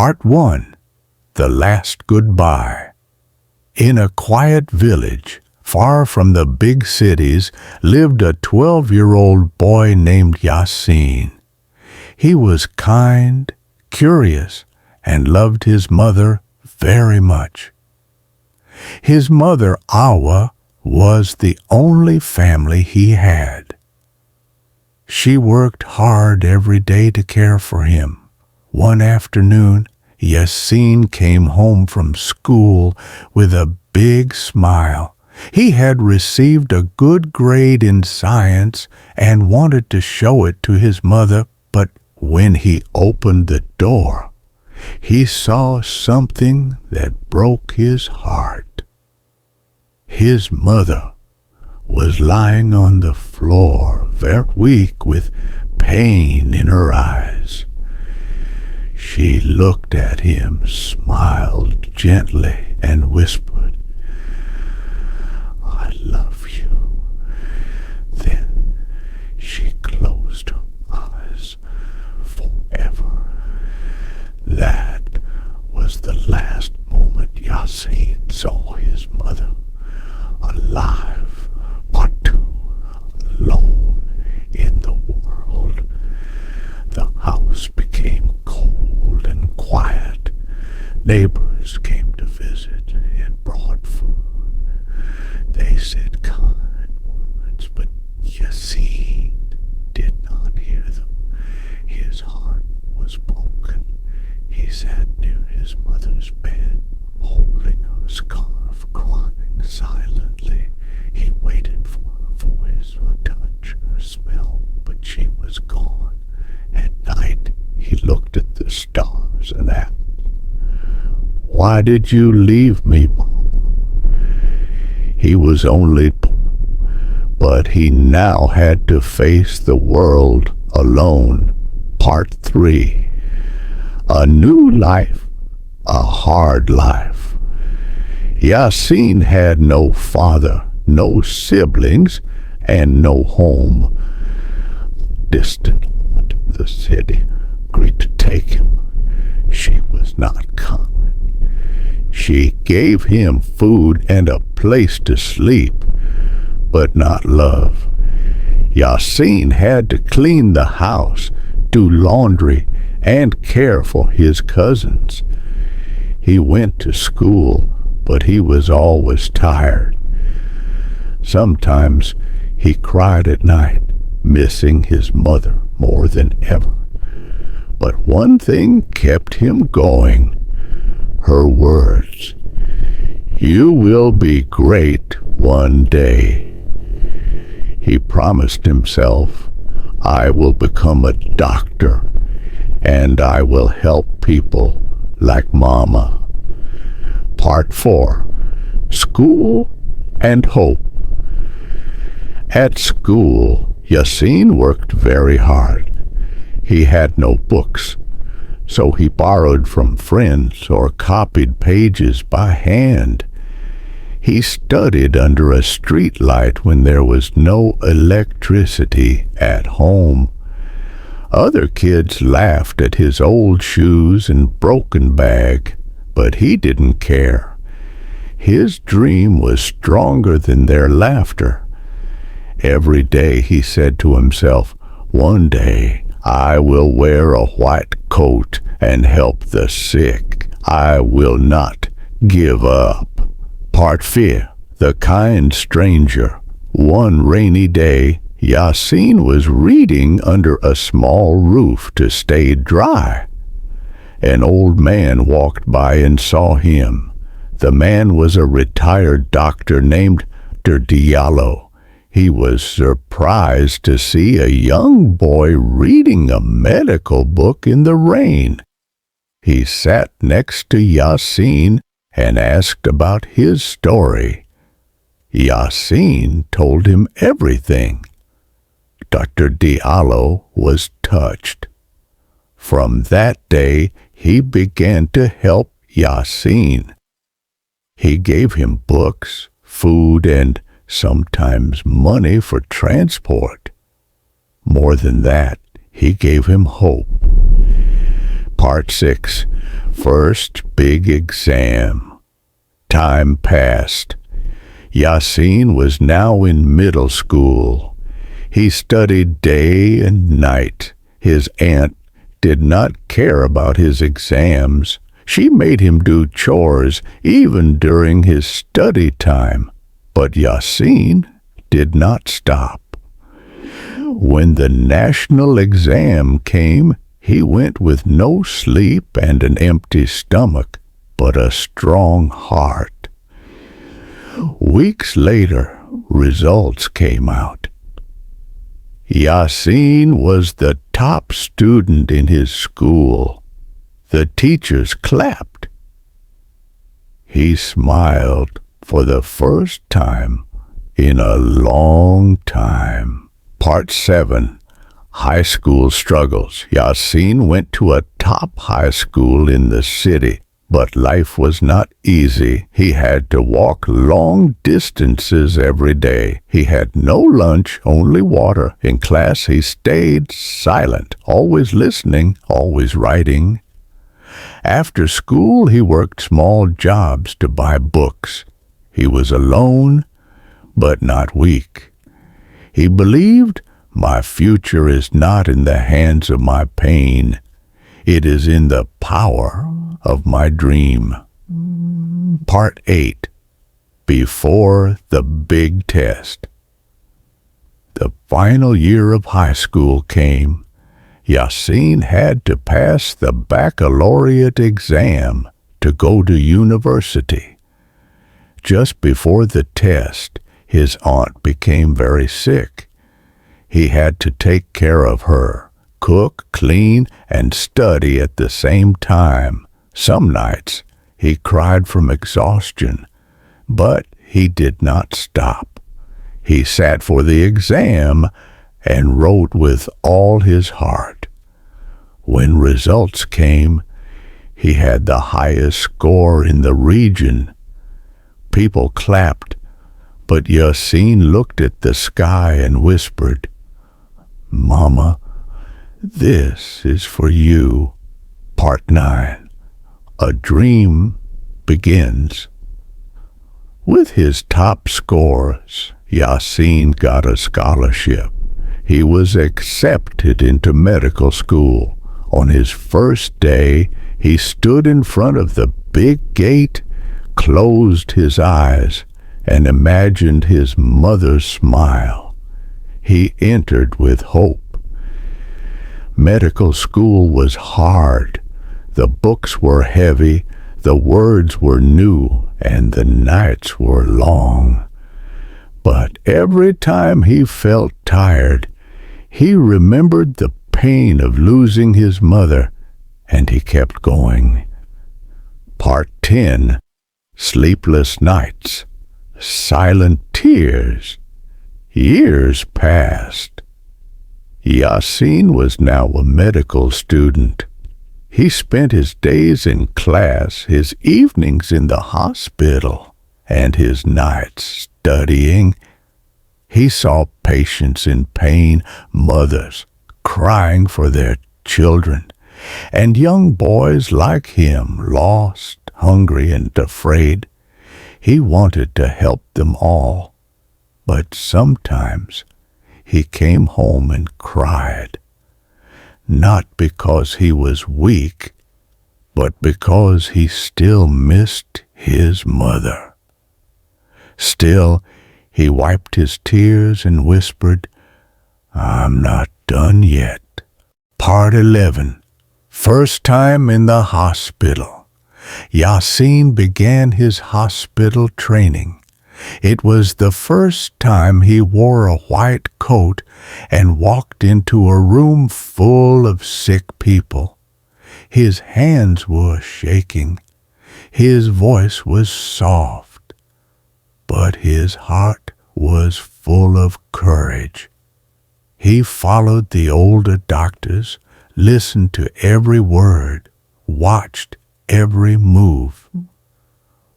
Part 1. The Last Goodbye. In a quiet village, far from the big cities, lived a 12-year-old boy named Yacine. He was kind, curious, and loved his mother very much. His mother, Awa, was the only family he had. She worked hard every day to care for him. One afternoon, Yacine came home from school with a big smile. He had received a good grade in science and wanted to show it to his mother, but when he opened the door, he saw something that broke his heart. His mother was lying on the floor, very weak, with pain in her eyes. She looked at him, smiled gently, and whispered, "I love you." Then she closed her eyes forever. That was the last moment Yacine saw his mother alive. Part 2. Alone in the world. The house became cold and quiet. Neighbors came to visit and brought food. They said kind words, but Yacine did not hear them. His heart was broken. He sat near his mother's bed, holding her scarf, crying silently. He waited for her voice, her touch, her smell, but she was gone. At night, he looked at the stars and asked, "Why did you leave me, Mom?" He was only 2, but he now had to face the world alone. Part 3. A new life, a hard life. Yacine had no father, no siblings, and no home. Distant woman in the city agreed to take him. She was not kind. She gave him food and a place to sleep, but not love. Yacine had to clean the house, do laundry, and care for his cousins. He went to school, but he was always tired. Sometimes he cried at night, missing his mother more than ever. But one thing kept him going. Her words, "You will be great one day." He promised himself, "I will become a doctor, and I will help people like Mama." Part 4. School and Hope. At school, Yacine worked very hard. He had no books, so he borrowed from friends or copied pages by hand. He studied under a street light when there was no electricity at home. Other kids laughed at his old shoes and broken bag, but he didn't care. His dream was stronger than their laughter. Every day he said to himself, "One day I will wear a white coat and help the sick. I will not give up." Part 4. The Kind Stranger. One rainy day, Yacine was reading under a small roof to stay dry. An old man walked by and saw him. The man was a retired doctor named Diallo. He was surprised to see a young boy reading a medical book in the rain. He sat next to Yacine and asked about his story. Yacine told him everything. Dr. Diallo was touched. From that day, he began to help Yacine. He gave him books, food, and sometimes money for transport. More than that, he gave him hope. Part 6. first big exam. Time passed. Yacine was now in middle school. He studied day and night. His aunt did not care about his exams. She made him do chores even during his study time. But Yacine did not stop. When the national exam came, he went with no sleep and an empty stomach, but a strong heart. Weeks later, results came out. Yacine was the top student in his school. The teachers clapped. He smiled for the first time in a long time. Part 7. High School Struggles. Yacine went to a top high school in the city, but life was not easy. He had to walk long distances every day. He had no lunch, only water. In class, he stayed silent, always listening, always writing. After school, he worked small jobs to buy books. He was alone, but not weak. He believed, my future is not in the hands of my pain. It is in the power of my dream. Part 8. Before the big test. The final year of high school came. Yacine had to pass the baccalaureate exam to go to university. Just before the test, his aunt became very sick. He had to take care of her, cook, clean, and study at the same time. Some nights he cried from exhaustion, but he did not stop. He sat for the exam and wrote with all his heart. When results came, he had the highest score in the region. People clapped, but Yacine looked at the sky and whispered, "Mama, this is for you." Part 9. A Dream Begins. With his top scores, Yacine got a scholarship. He was accepted into medical school. On his first day, he stood in front of the big gate, closed his eyes, and imagined his mother's smile. He entered with hope. Medical school was hard. The books were heavy, the words were new, and the nights were long. But every time he felt tired, he remembered the pain of losing his mother, and he kept going. Part 10. Sleepless nights. Silent tears. Years passed. Yacine was now a medical student. He spent his days in class, his evenings in the hospital, and his nights studying. He saw patients in pain, mothers crying for their children, and young boys like him, lost, hungry, and afraid. He wanted to help them all, but sometimes he came home and cried, not because he was weak, but because he still missed his mother. Still, he wiped his tears and whispered, "I'm not done yet." Part 11. First time in the hospital. Yacine began his hospital training. It was the first time he wore a white coat and walked into a room full of sick people. His hands were shaking. His voice was soft, but his heart was full of courage. He followed the older doctors, listened to every word, watched every move.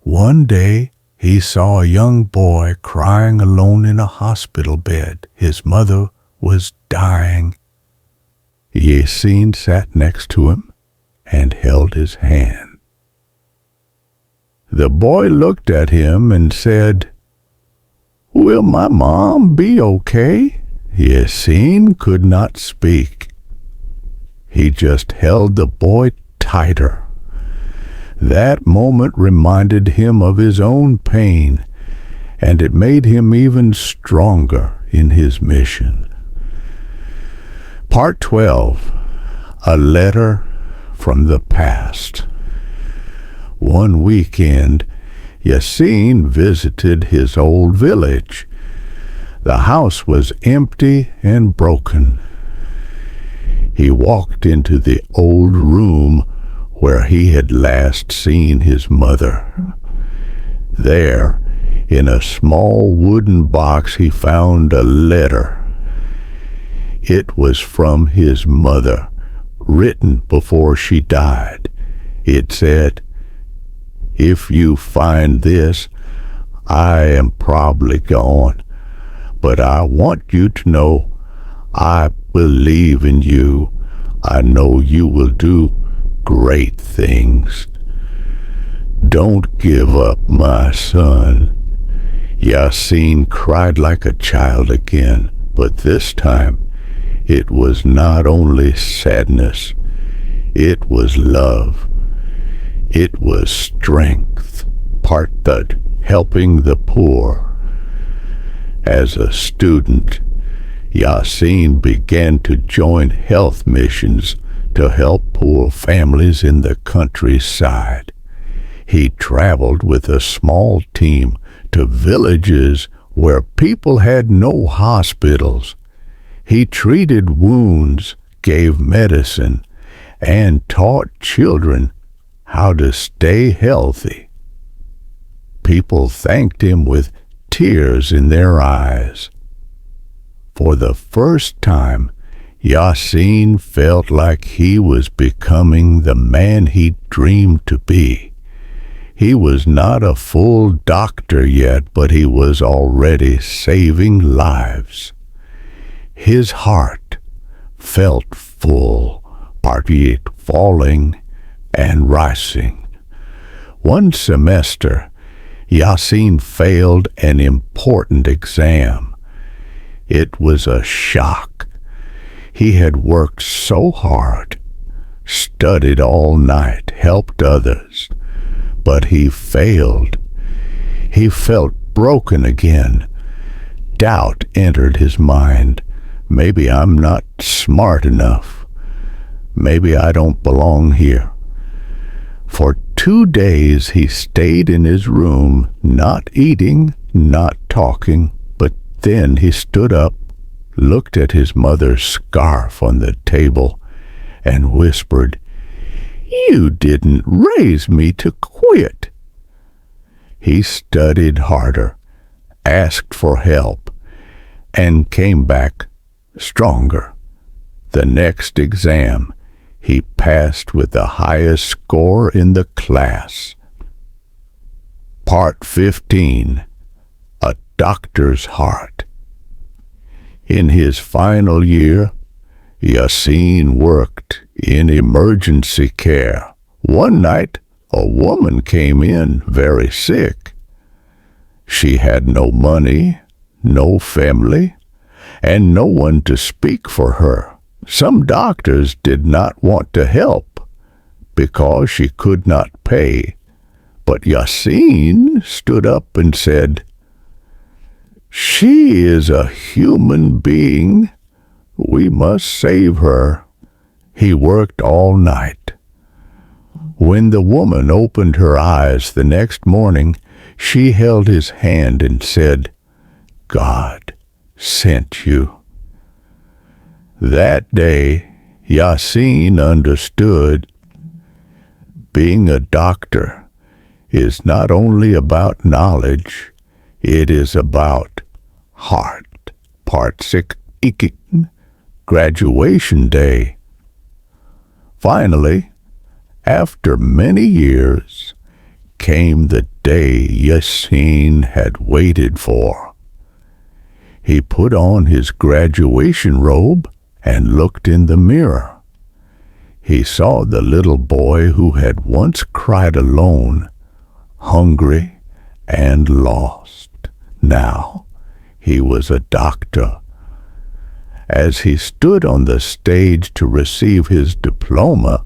One day, he saw a young boy crying alone in a hospital bed. His mother was dying. Yacine sat next to him and held his hand. The boy looked at him and said, "Will my mom be okay?" Yacine could not speak. He just held the boy tighter. That moment reminded him of his own pain, and it made him even stronger in his mission. Part 12. A Letter from the Past. One weekend, Yacine visited his old village. The house was empty and broken. He walked into the old room where he had last seen his mother. There, in a small wooden box, he found a letter. It was from his mother, written before she died. It said, "If you find this, I am probably gone, but I want you to know I believe in you. I know you will do great things. Don't give up, my son." Yacine cried like a child again, but this time it was not only sadness, it was love. It was strength. Part third, helping the poor. As a student, Yacine began to join health missions to help poor families in the countryside. He traveled with a small team to villages where people had no hospitals. He treated wounds, gave medicine, and taught children how to stay healthy. People thanked him with tears in their eyes. For the first time, Yacine felt like he was becoming the man he dreamed to be. He was not a full doctor yet, but he was already saving lives. His heart felt full, partly falling and rising. One semester, Yacine failed an important exam. It was a shock. He had worked so hard, studied all night, helped others, but he failed. He felt broken again. Doubt entered his mind. Maybe I'm not smart enough. Maybe I don't belong here. For 2 days he stayed in his room, not eating, not talking, but then he stood up, looked at his mother's scarf on the table, and whispered, "You didn't raise me to quit." He studied harder, asked for help, and came back stronger. The next exam, he passed with the highest score in the class. Part 15. A Doctor's Heart. In his final year, Yacine worked in emergency care. One night, a woman came in very sick. She had no money, no family, and no one to speak for her. Some doctors did not want to help because she could not pay, but Yacine stood up and said, "She is a human being. We must save her." He worked all night. When the woman opened her eyes the next morning, she held his hand and said, "God sent you." That day, Yacine understood being a doctor is not only about knowledge, it is about heart. Part 6, Graduation Day. Finally, after many years, came the day Yacine had waited for. He put on his graduation robe and looked in the mirror. He saw the little boy who had once cried alone, hungry and lost. Now he was a doctor. As he stood on the stage to receive his diploma,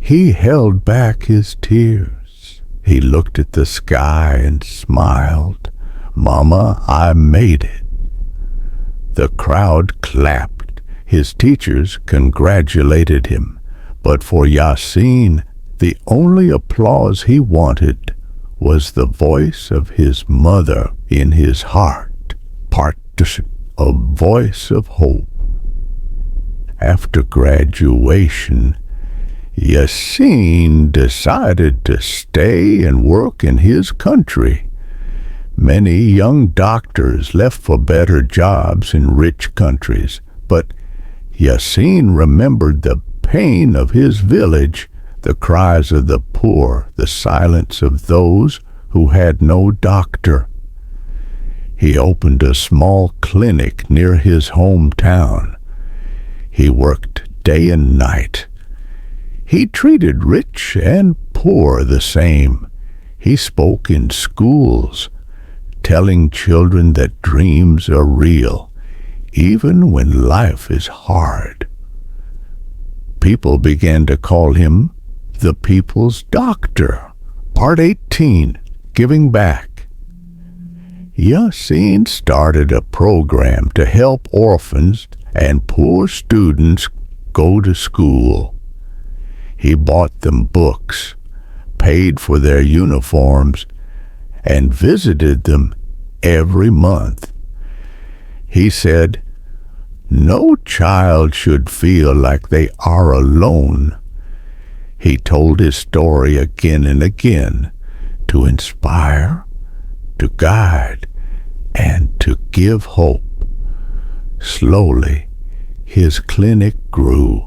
he held back his tears. He looked at the sky and smiled. "Mama, I made it." The crowd clapped. His teachers congratulated him. But for Yacine, the only applause he wanted was the voice of his mother in his heart. A voice of hope. After graduation, Yacine decided to stay and work in his country. Many young doctors left for better jobs in rich countries, but Yacine remembered the pain of his village, the cries of the poor, the silence of those who had no doctor. He opened a small clinic near his hometown. He worked day and night. He treated rich and poor the same. He spoke in schools, telling children that dreams are real, even when life is hard. People began to call him the People's Doctor. Part 18, Giving Back. Yacine started a program to help orphans and poor students go to school. He bought them books, paid for their uniforms, and visited them every month. He said, "No child should feel like they are alone." He told his story again and again to inspire, to guide, and to give hope. Slowly, his clinic grew.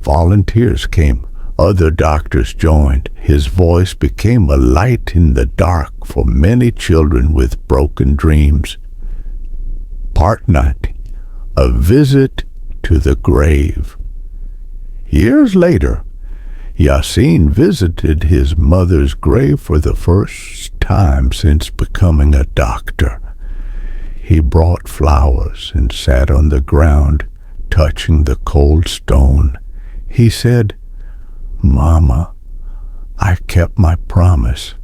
Volunteers came, other doctors joined. His voice became a light in the dark for many children with broken dreams. Part 90, A Visit to the Grave. Years later, Yacine visited his mother's grave for the first time since becoming a doctor. He brought flowers and sat on the ground, touching the cold stone. He said, "Mama, I kept my promise.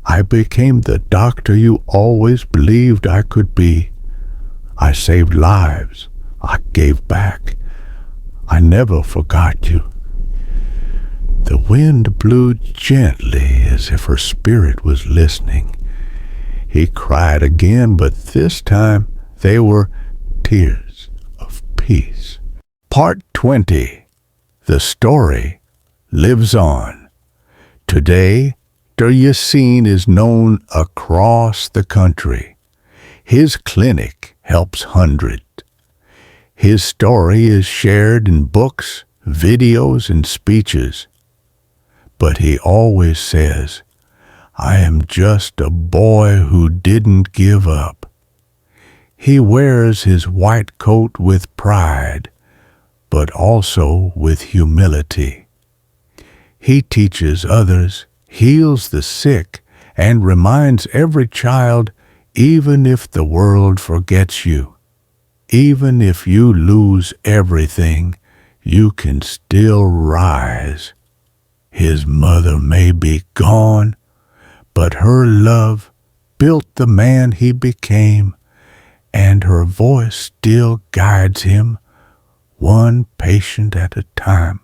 I became the doctor you always believed I could be. I saved lives. I gave back. I never forgot you." The wind blew gently as if her spirit was listening. He cried again, but this time they were tears of peace. Part 20. The story lives on. Today, Yacine is known across the country. His clinic helps hundreds. His story is shared in books, videos, and speeches. But he always says, "I am just a boy who didn't give up." He wears his white coat with pride, but also with humility. He teaches others, heals the sick, and reminds every child, even if the world forgets you, even if you lose everything, you can still rise. His mother may be gone, but her love built the man he became, and her voice still guides him, one patient at a time.